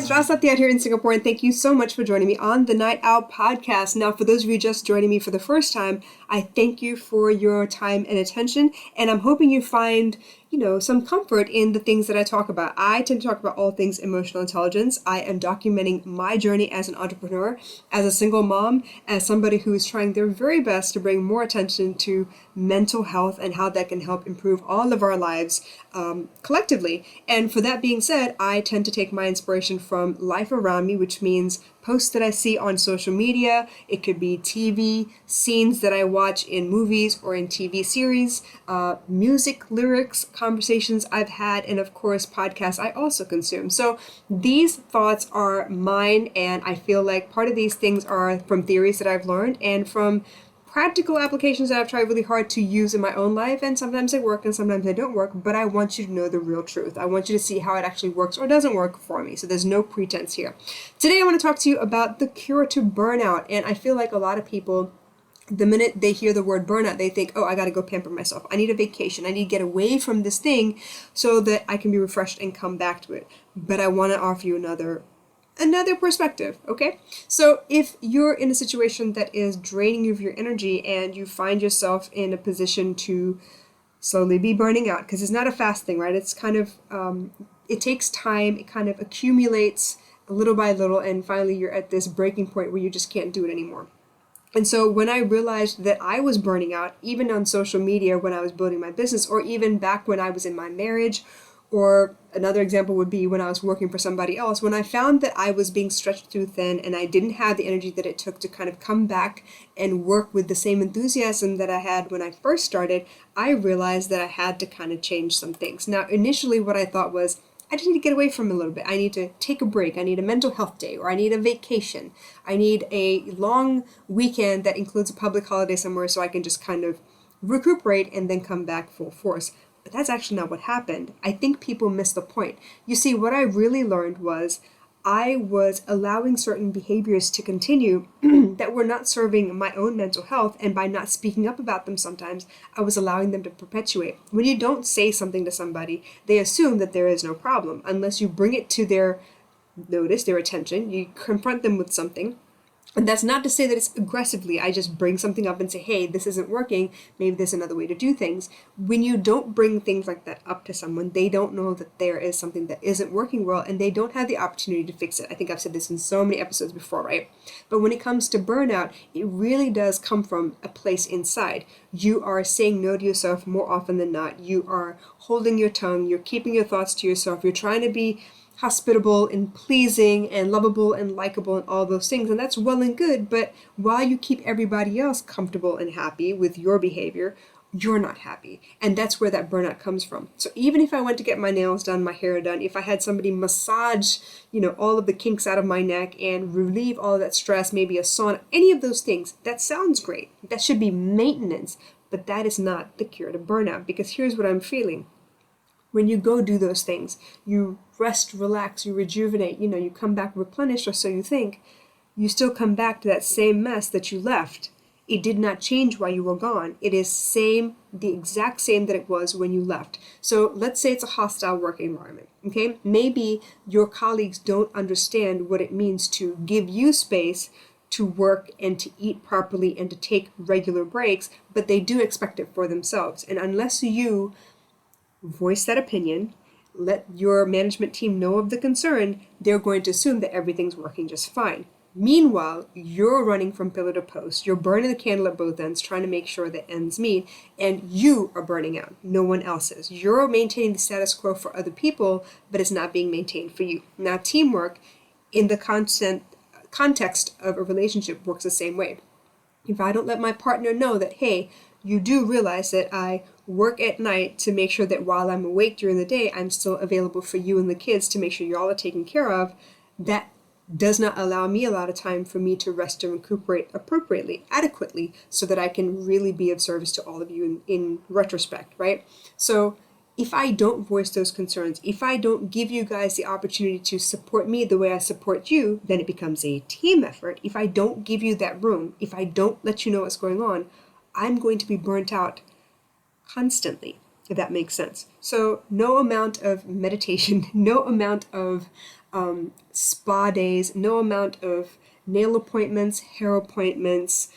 guys, Ras Satyat here in Singapore, and thank you so much for joining me on the Night Owl podcast. Now, for those of you just joining me for the first time, I thank you for your time and attention, and I'm hoping you find, some comfort in the things that I talk about. I tend to talk about all things emotional intelligence. I am documenting my journey as an entrepreneur, as a single mom, as somebody who is trying their very best to bring more attention to mental health and how that can help improve all of our lives collectively. And for that being said, I tend to take my inspiration from life around me, which means posts that I see on social media. It could be TV, scenes that I watch in movies or in TV series, music, lyrics, conversations I've had, and of course, podcasts I also consume. So these thoughts are mine, and I feel like part of these things are from theories that I've learned and from practical applications that I've tried really hard to use in my own life, and sometimes they work and sometimes they don't work, but I want you to know the real truth. I want you to see how it actually works or doesn't work for me, so there's no pretense here. Today I want to talk to you about the cure to burnout, and I feel like a lot of people, the minute they hear the word burnout, they think, oh, I got to go pamper myself. I need a vacation. I need to get away from this thing so that I can be refreshed and come back to it. But I want to offer you another perspective, okay? So if you're in a situation that is draining you of your energy and you find yourself in a position to slowly be burning out, because it's not a fast thing, right? It's kind of, it takes time, it kind of accumulates little by little, and finally you're at this breaking point where you just can't do it anymore. And so when I realized that I was burning out, even on social media when I was building my business, or even back when I was in my marriage, or another example would be when I was working for somebody else, when I found that I was being stretched too thin and I didn't have the energy that it took to kind of come back and work with the same enthusiasm that I had when I first started, I realized that I had to kind of change some things. Now, initially what I thought was, I just need to get away from it a little bit. I need to take a break. I need a mental health day, or I need a vacation. I need a long weekend that includes a public holiday somewhere so I can just kind of recuperate and then come back full force. But that's actually not what happened. I think people miss the point. You see, what I really learned was I was allowing certain behaviors to continue that were not serving my own mental health, and by not speaking up about them sometimes, I was allowing them to perpetuate. When you don't say something to somebody, they assume that there is no problem unless you bring it to their notice, their attention, you confront them with something. And that's not to say that it's aggressively. I just bring something up and say, hey, this isn't working. Maybe there's another way to do things. When you don't bring things like that up to someone, they don't know that there is something that isn't working well, and they don't have the opportunity to fix it. I think I've said this in so many episodes before, right? But when it comes to burnout, it really does come from a place inside. You are saying no to yourself more often than not. You are holding your tongue. You're keeping your thoughts to yourself. You're trying to be hospitable and pleasing and lovable and likable and all those things, and that's well and good, but while you keep everybody else comfortable and happy with your behavior, you're not happy, and that's where that burnout comes from. So even if I went to get my nails done, my hair done, if I had somebody massage, all of the kinks out of my neck and relieve all of that stress, maybe a sauna, any of those things, that sounds great. That should be maintenance, but that is not the cure to burnout, because here's what I'm feeling. When you go do those things, you rest, relax, you rejuvenate, you come back replenished, or so you think, you still come back to that same mess that you left. It did not change while you were gone. It is the exact same that it was when you left. So let's say it's a hostile work environment, okay? Maybe your colleagues don't understand what it means to give you space to work and to eat properly and to take regular breaks, but they do expect it for themselves. And unless you voice that opinion, let your management team know of the concern, they're going to assume that everything's working just fine. Meanwhile, you're running from pillar to post. You're burning the candle at both ends, trying to make sure that ends meet, and you are burning out. No one else is. You're maintaining the status quo for other people, but it's not being maintained for you. Now, teamwork in the context of a relationship works the same way. If I don't let my partner know that, hey, you do realize that I work at night to make sure that while I'm awake during the day, I'm still available for you and the kids to make sure y'all are taken care of, that does not allow me a lot of time for me to rest and recuperate appropriately, adequately, so that I can really be of service to all of you in retrospect, right? So if I don't voice those concerns, if I don't give you guys the opportunity to support me the way I support you, then it becomes a team effort. If I don't give you that room, if I don't let you know what's going on, I'm going to be burnt out constantly. if that makes sense. So no amount of meditation, no amount of spa days, no amount of nail appointments, hair appointments,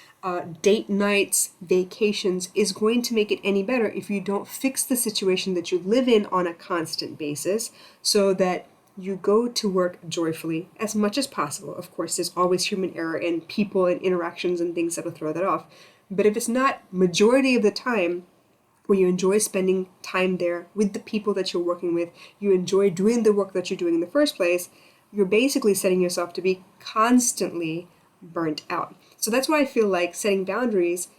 date nights, vacations is going to make it any better if you don't fix the situation that you live in on a constant basis so that you go to work joyfully as much as possible. Of course, there's always human error and people and interactions and things that'll throw that off. But if it's not majority of the time where you enjoy spending time there with the people that you're working with, you enjoy doing the work that you're doing in the first place, you're basically setting yourself to be constantly burnt out. So that's why I feel like setting boundaries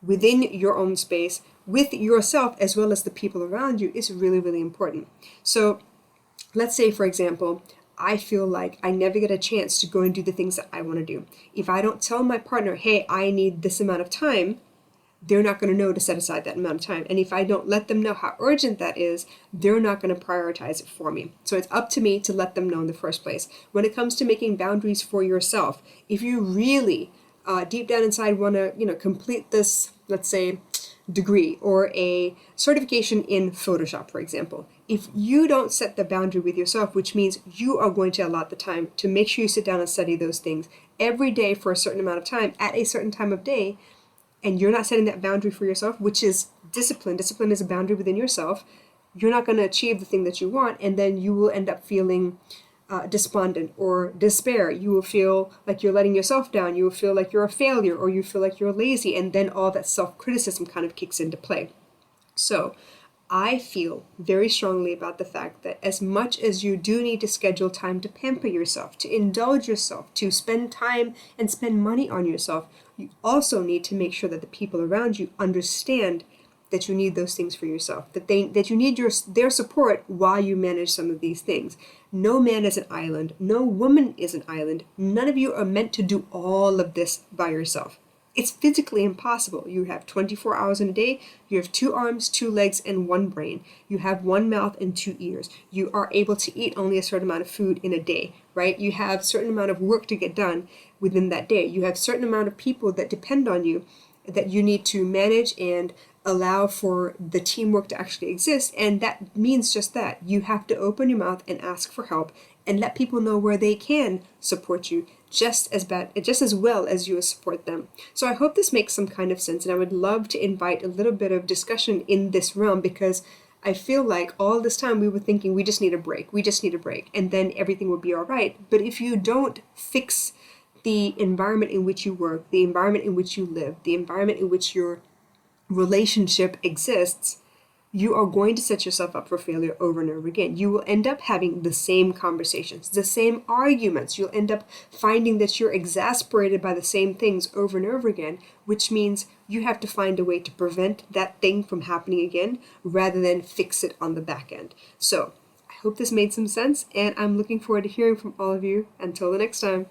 within your own space with yourself as well as the people around you is really, really important. So let's say, for example, I feel like I never get a chance to go and do the things that I want to do. If I don't tell my partner, hey, I need this amount of time, they're not going to know to set aside that amount of time. And if I don't let them know how urgent that is, they're not going to prioritize it for me. So it's up to me to let them know in the first place. When it comes to making boundaries for yourself, if you really deep down inside want to, complete this, let's say, degree or a certification in Photoshop, for example, if you don't set the boundary with yourself, which means you are going to allot the time to make sure you sit down and study those things every day for a certain amount of time at a certain time of day, and you're not setting that boundary for yourself, which is discipline. Discipline is a boundary within yourself. You're not going to achieve the thing that you want, and then you will end up feeling despondent or despair. You will feel like you're letting yourself down. You will feel like you're a failure, or you feel like you're lazy, and then all that self-criticism kind of kicks into play. So I feel very strongly about the fact that as much as you do need to schedule time to pamper yourself, to indulge yourself, to spend time and spend money on yourself, you also need to make sure that the people around you understand that you need those things for yourself, that you need their support while you manage some of these things. No man is an island. No woman is an island. None of you are meant to do all of this by yourself. It's physically impossible. You have 24 hours in a day. You have 2 arms, 2 legs, and 1 brain. You have 1 mouth and 2 ears. You are able to eat only a certain amount of food in a day, right? You have a certain amount of work to get done within that day. You have a certain amount of people that depend on you that you need to manage and allow for the teamwork to actually exist. And that means just that. You have to open your mouth and ask for help and let people know where they can support you just as well as you support them. So I hope this makes some kind of sense, and I would love to invite a little bit of discussion in this realm, because I feel like all this time we were thinking we just need a break, and then everything will be all right. But if you don't fix the environment in which you work, the environment in which you live, the environment in which your relationship exists, you are going to set yourself up for failure over and over again. You will end up having the same conversations, the same arguments. You'll end up finding that you're exasperated by the same things over and over again, which means you have to find a way to prevent that thing from happening again rather than fix it on the back end. So I hope this made some sense, and I'm looking forward to hearing from all of you. Until the next time.